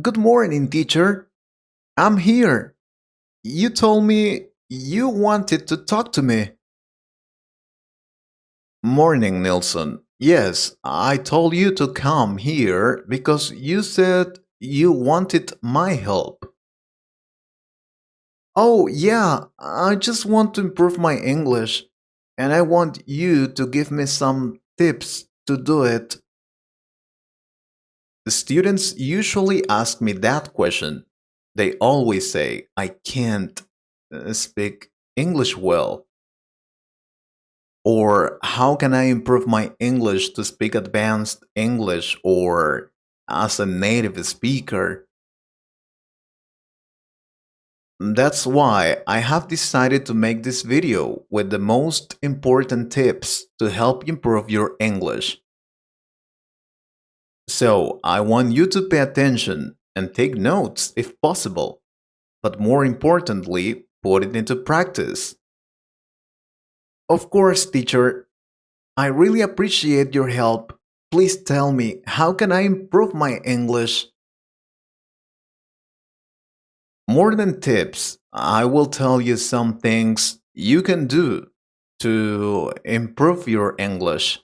Good morning, teacher. I'm here. You told me you wanted to talk to me. Morning, Nilsson. Yes, I told you to come here because you said you wanted my help. Oh, yeah, I just want to improve my English, and I want you to give me some tips to do it. The students usually ask me that question. They always say, I can't speak English well. Or how can I improve my English to speak advanced English or as a native speaker? That's why I have decided to make this video with the most important tips to help you improve your English. So I want you to pay attention and take notes if possible, but more importantly, put it into practice. Of course, teacher, I really appreciate your help. Please tell me, how can I improve my English? More than tips, I will tell you some things you can do to improve your English.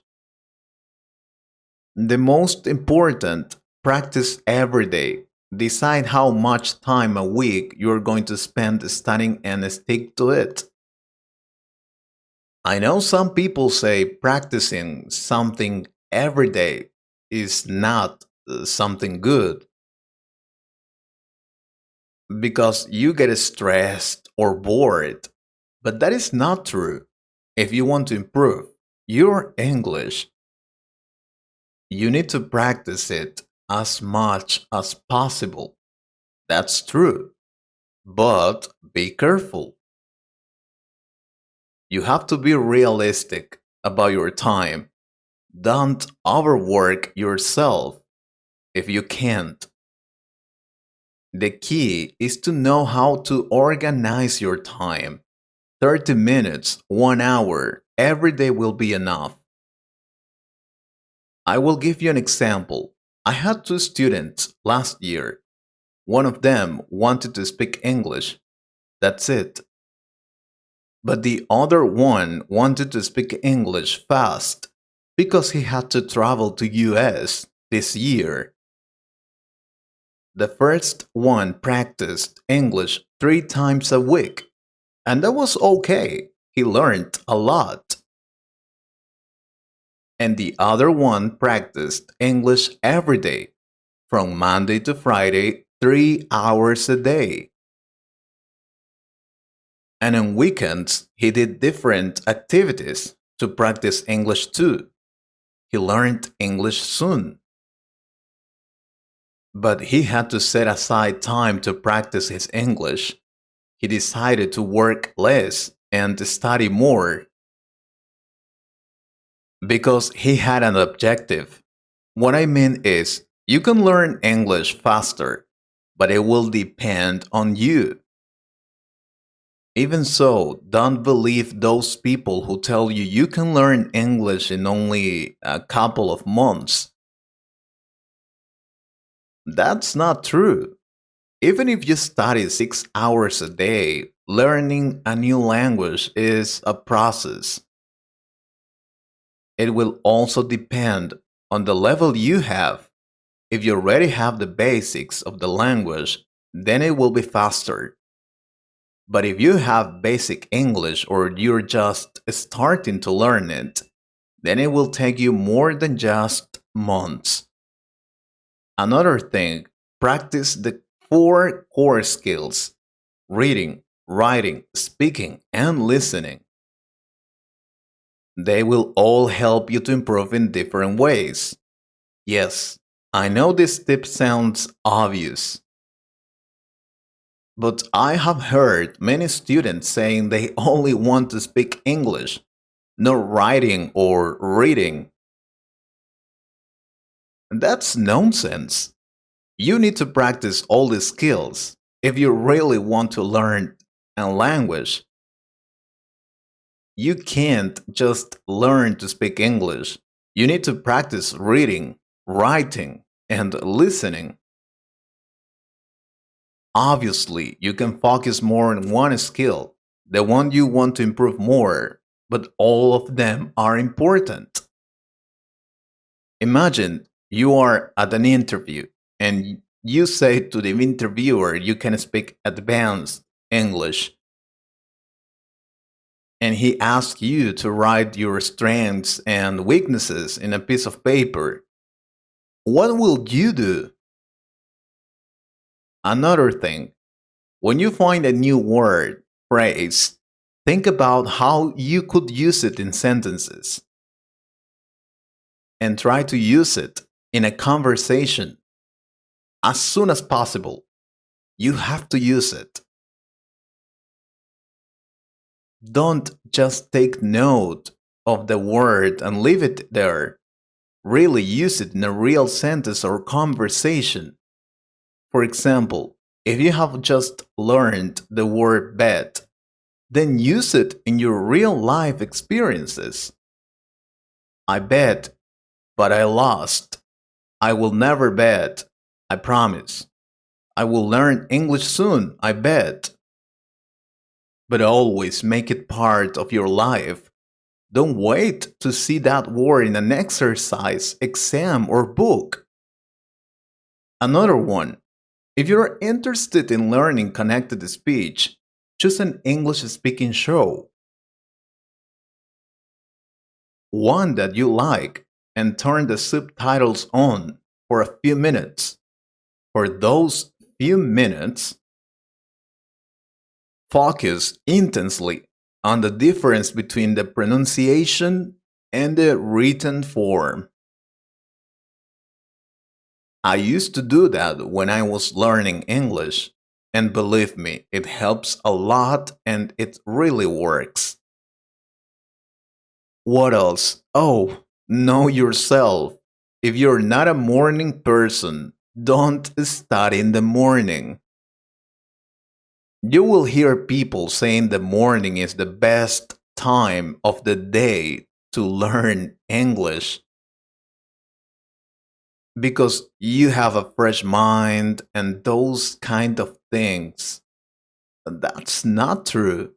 The most important, practice every day. Decide how much time a week you're going to spend studying and stick to it. I know some people say practicing something every day is not something good because you get stressed or bored. But that is not true. If you want to improve your English, you need to practice it as much as possible. That's true. But be careful. You have to be realistic about your time. Don't overwork yourself if you can't. The key is to know how to organize your time. 30 minutes, 1 hour, every day will be enough. I will give you an example. I had two students last year. One of them wanted to speak English. That's it. But the other one wanted to speak English fast because he had to travel to US this year. The first one practiced English 3 times a week, and that was okay. He learned a lot. And the other one practiced English every day, from Monday to Friday, 3 hours a day. And on weekends, he did different activities to practice English too. He learned English soon. But he had to set aside time to practice his English. He decided to work less and study more because he had an objective. What I mean is, you can learn English faster, but it will depend on you. Even so, don't believe those people who tell you you can learn English in only a couple of months. That's not true. Even if you study 6 hours a day, learning a new language is a process. It will also depend on the level you have. If you already have the basics of the language, then it will be faster. But if you have basic English or you're just starting to learn it, then it will take you more than just months. Another thing, practice the four core skills: reading, writing, speaking, and listening. They will all help you to improve in different ways. Yes, I know this tip sounds obvious, but I have heard many students saying they only want to speak English, no writing or reading. That's nonsense. You need to practice all these skills if you really want to learn a language. You can't just learn to speak English. You need to practice reading, writing, and listening. Obviously, you can focus more on one skill, the one you want to improve more, but all of them are important. Imagine you are at an interview and you say to the interviewer you can speak advanced English, and he asks you to write your strengths and weaknesses in a piece of paper. What will you do? Another thing, when you find a new word, phrase, think about how you could use it in sentences and try to use it in a conversation as soon as possible. You have to use it. Don't just take note of the word and leave it there. Really use it in a real sentence or conversation. For example, if you have just learned the word bet, then use it in your real life experiences. I bet, but I lost. I will never bet. I promise. I will learn English soon, I bet. But always make it part of your life. Don't wait to see that word in an exercise, exam, or book. Another one. If you're interested in learning connected speech, choose an English speaking show, one that you like, and turn the subtitles on for a few minutes. For those few minutes, focus intensely on the difference between the pronunciation and the written form. I used to do that when I was learning English, and believe me, it helps a lot and it really works. What else? Oh, know yourself. If you're not a morning person, don't study in the morning. You will hear people saying the morning is the best time of the day to learn English because you have a fresh mind and those kind of things. That's not true.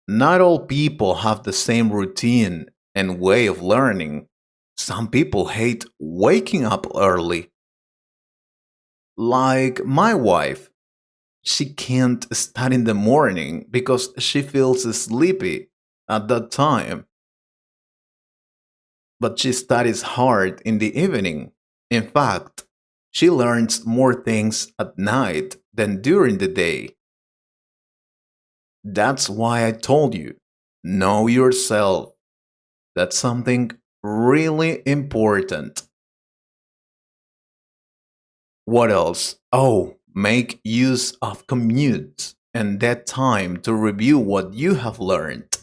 Not all people have the same routine and way of learning. Some people hate waking up early. Like my wife, she can't start in the morning because she feels sleepy at that time, but she studies hard in the evening. In fact, she learns more things at night than during the day. That's why I told you, know yourself. That's something really important. What else? Oh, make use of commutes and that time to review what you have learned.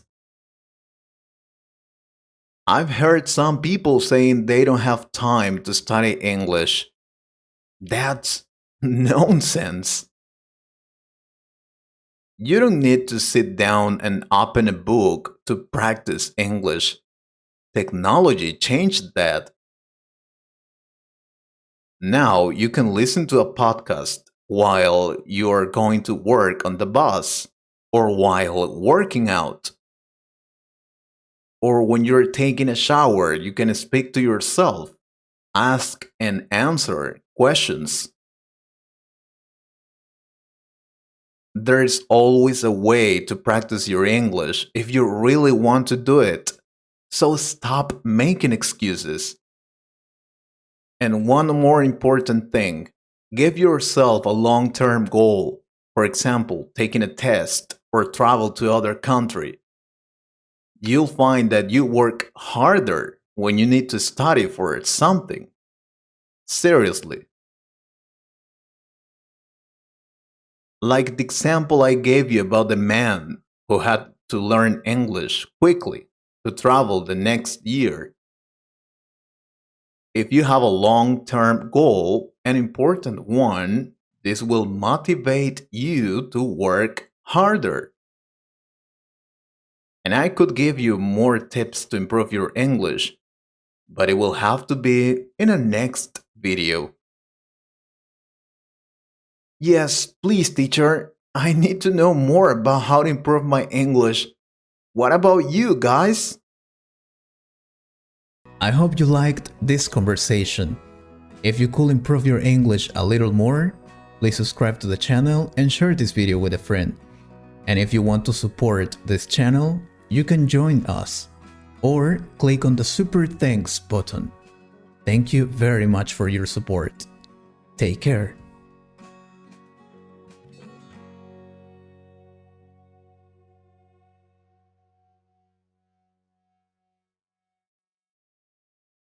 I've heard some people saying they don't have time to study English. That's nonsense. You don't need to sit down and open a book to practice English. Technology changed that. Now you can listen to a podcast while you're going to work on the bus, or while working out, or when you're taking a shower, you can speak to yourself, ask and answer questions. There's always a way to practice your English if you really want to do it. So stop making excuses. And one more important thing, give yourself a long term goal. For example, taking a test or travel to other country. You'll find that you work harder when you need to study for something. Seriously. Like the example I gave you about the man who had to learn English quickly to travel the next year. If you have a long term goal, an important one, this will motivate you to work harder. And I could give you more tips to improve your English, but it will have to be in a next video. Yes, please, teacher. I need to know more about how to improve my English. What about you guys? I hope you liked this conversation. If you could improve your English a little more, please subscribe to the channel and share this video with a friend. And if you want to support this channel, you can join us or click on the Super Thanks button. Thank you very much for your support. Take care.